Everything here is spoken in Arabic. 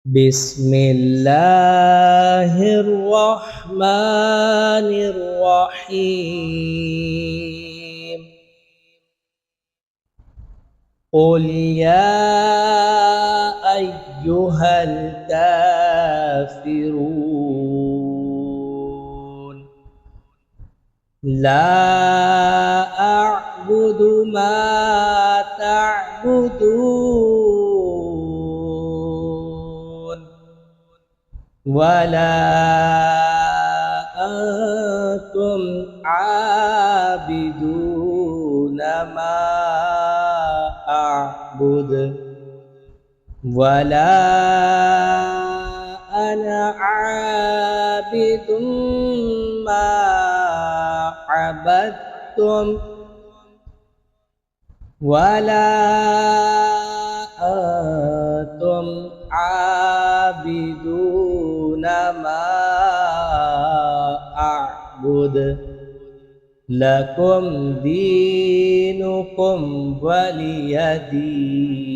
بسم الله الرحمن الرحيم قل يا أيها الكافرون لا أعبد ما تعبدون ولا أنتم عابدون ما أعبد ولا أنا عابد ما عبدتم ولا أنتم عابدون ما أعبد لكم دينكم ولي دين.